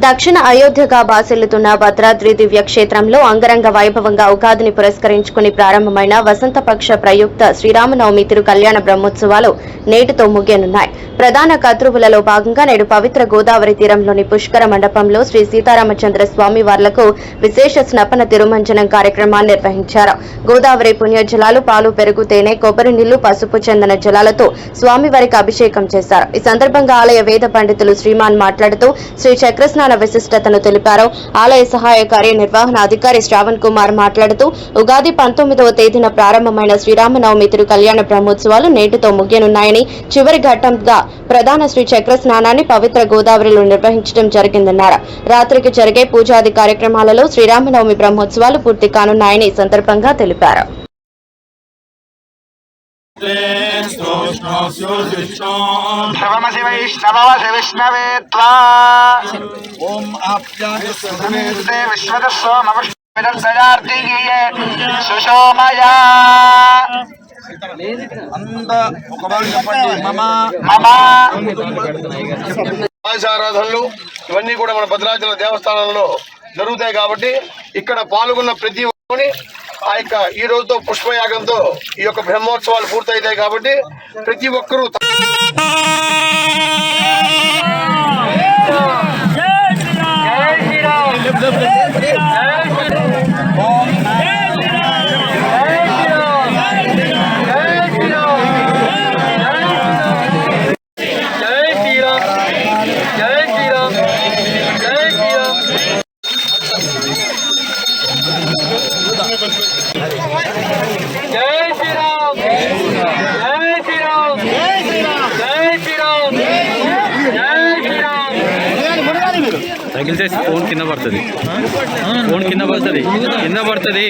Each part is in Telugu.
దక్షిణ అయోధ్యగా బాసిల్లుతున్న భద్రాద్రి దివ్య క్షేత్రంలో అంగరంగ వైభవంగా ఉగాదిని పురస్కరించుకుని ప్రారంభమైన వసంతపక్ష ప్రయుక్త శ్రీరామనవమి తిరు కళ్యాణ బ్రహ్మోత్సవాలు నేటితో ముగియనున్నాయి. ప్రధాన కర్తృవులలో భాగంగా నేడు పవిత్ర గోదావరి తీరంలోని పుష్కర మండపంలో శ్రీ సీతారామచంద్ర స్వామి వార్లకు విశేష స్నపన తిరుమంజనం కార్యక్రమాన్ని నిర్వహించారు. గోదావరి పుణ్యజలాలు, పాలు, పెరుగు, తేనె, కొబ్బరి నీళ్లు, పసుపు, చందన జలాలతో స్వామివారికి అభిషేకం చేశారు. ఈ సందర్భంగా ఆలయ వేద పండితులు శ్రీమాన్ మాట్లాడుతూ శ్రీ చక్రస్నాన విశిష్టతను తెలిపారు. ఆలయ సహాయ కార్యనిర్వహణ అధికారి శ్రావణ్ కుమార్ మాట్లాడుతూ ఉగాది 19వ తేదీన ప్రారంభమైన శ్రీరామనవమి తిరు కళ్యాణ బ్రహ్మోత్సవాలు నేటితో ముగియనున్నాయని, చివరి ఘట్టంగా ప్రధాన శ్రీ చక్ర స్నానాన్ని పవిత్ర గోదావరిలో నిర్వహించడం జరిగిందన్నారు. రాత్రికి జరిగే పూజాది కార్యక్రమాలలో శ్రీరామనవమి బ్రహ్మోత్సవాలు పూర్తి కానున్నాయని ఈ సందర్భంగా తెలిపారు. ఆరాధనలు ఇవన్నీ కూడా మన భద్రాచల దేవస్థానంలో జరుగుతాయి కాబట్టి ఇక్కడ పాల్గొన్న ప్రతి ఒక్కరిని ఆ యొక్క ఈ రోజుతో పుష్పయాగంతో ఈ యొక్క బ్రహ్మోత్సవాలు పూర్తవుతాయి కాబట్టి ప్రతి ఒక్కరూ తగిలితే ఫోన్ కింద పడుతుంది, కింద పడుతుంది.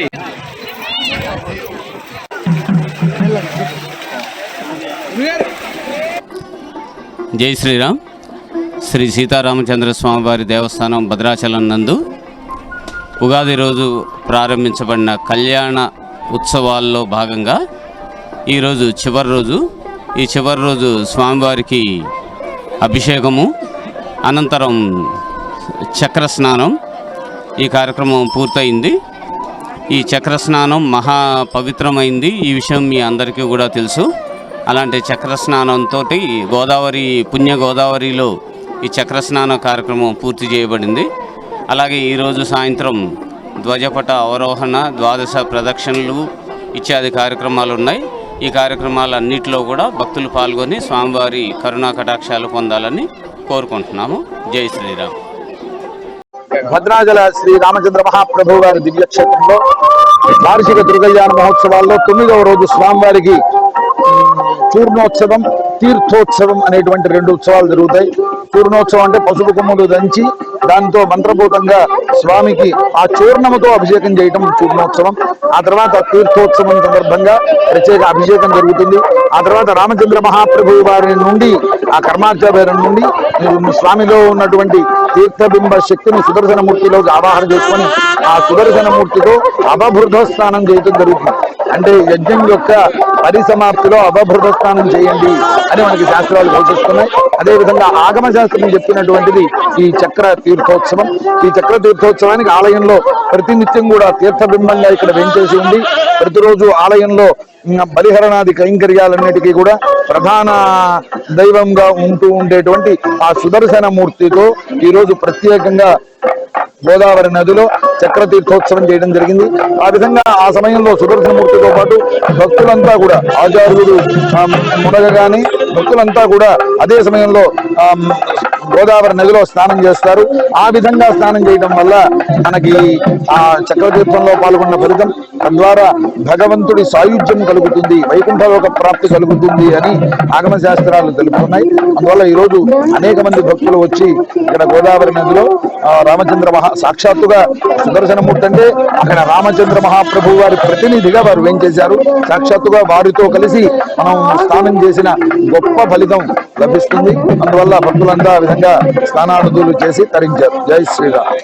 జై శ్రీరామ్. శ్రీ సీతారామచంద్ర స్వామివారి దేవస్థానం భద్రాచలం నందు ఉగాది రోజు ప్రారంభించబడిన కళ్యాణ ఉత్సవాల్లో భాగంగా ఈరోజు చివరి రోజు. ఈ చివరి రోజు స్వామివారికి అభిషేకము, అనంతరం చక్ర స్నానం ఈ కార్యక్రమం పూర్తయింది. ఈ చక్ర స్నానం మహా పవిత్రమైంది. ఈ విషయం మీ అందరికీ కూడా తెలుసు. అలాంటి చక్ర స్నానంతో గోదావరి పుణ్య గోదావరిలో ఈ చక్ర స్నాన కార్యక్రమం పూర్తి చేయబడింది. అలాగే ఈరోజు సాయంత్రం ధ్వజపట అవరోహణ, ద్వాదశ ప్రదక్షిణలు ఇత్యాది కార్యక్రమాలు ఉన్నాయి. ఈ కార్యక్రమాలన్నింటిలో కూడా భక్తులు పాల్గొని స్వామివారి కరుణా కటాక్షాలు పొందాలని కోరుకుంటున్నాము. జై శ్రీరామ్. భద్రాచల శ్రీ రామచంద్ర మహాప్రభు వారి దివ్యక్షేత్రంలో వార్షిక తిరుకల్యాణ మహోత్సవాల్లో 9వ రోజు స్వామివారికి పూర్ణోత్సవం, తీర్థోత్సవం అనేటువంటి 2 ఉత్సవాలు జరుగుతాయి. పూర్ణోత్సవం అంటే పసుపు కొమ్ములు దంచి దాంతో మంత్రభూతంగా స్వామికి ఆ చూర్ణముతో అభిషేకం చేయటం పూర్ణోత్సవం. ఆ తర్వాత తీర్థోత్సవం సందర్భంగా ప్రత్యేక అభిషేకం జరుగుతుంది. ఆ తర్వాత రామచంద్ర మహాప్రభు వారి నుండి ఆ కర్మాచార్యం నుండి స్వామిలో ఉన్నటువంటి తీర్థబింబ శక్తిని సుదర్శన మూర్తిలోకి ఆవాహన చేసుకొని ఆ సుదర్శన మూర్తితో అవభృత స్నానం చేయటం జరుగుతుంది. అంటే యజ్ఞం యొక్క పరిసమాప్తిలో అవభృత స్నానం చేయండి అని మనకి శాస్త్రాలు సూచిస్తున్నాయి. అదేవిధంగా ఆగమ శాస్త్రం చెప్పినటువంటిది ఈ చక్ర తీర్థోత్సవం. ఈ చక్ర తీర్థోత్సవానికి ఆలయంలో ప్రతినిత్యం కూడా తీర్థబింబంగా ఇక్కడ వేంచేసి ఉంది. ప్రతిరోజు ఆలయంలో బలిహరణాది కైంకర్యాలన్నిటికీ కూడా ప్రధాన దైవంగా ఉంటూ ఉండేటువంటి ఆ సుదర్శన మూర్తితో ఈరోజు ప్రత్యేకంగా గోదావరి నదిలో చక్ర తీర్థోత్సవం చేయడం జరిగింది. ఆ విధంగా ఆ సమయంలో సుదర్శన మూర్తితో పాటు భక్తులంతా కూడా ఆచార్యుడు మునగగానే భక్తులంతా కూడా అదే సమయంలో గోదావరి నదిలో స్నానం చేస్తారు. ఆ విధంగా స్నానం చేయడం వల్ల మనకి ఆ చక్రతీర్థంలో పాల్గొన్న ఫలితం, తద్వారా భగవంతుడి సాయుధ్యం కలుగుతుంది, వైకుంఠలోక ప్రాప్తి కలుగుతుంది అని ఆగమ శాస్త్రాలు తెలుపుతున్నాయి. అందువల్ల ఈరోజు అనేక మంది భక్తులు వచ్చి ఇక్కడ గోదావరి నదిలో రామచంద్ర సాక్షాత్తుగా సుదర్శనమూర్తి అంటే అక్కడ రామచంద్ర మహాప్రభు వారి ప్రతినిధిగా వారు వేంచేశారు. సాక్షాత్తుగా వారితో కలిసి మనం స్నానం చేసిన గొప్ప ఫలితం లభిస్తుంది. అందువల్ల భక్తులంతా ఆ విధంగా స్నానాదులు చేసి తరించారు. జై శ్రీరామ్.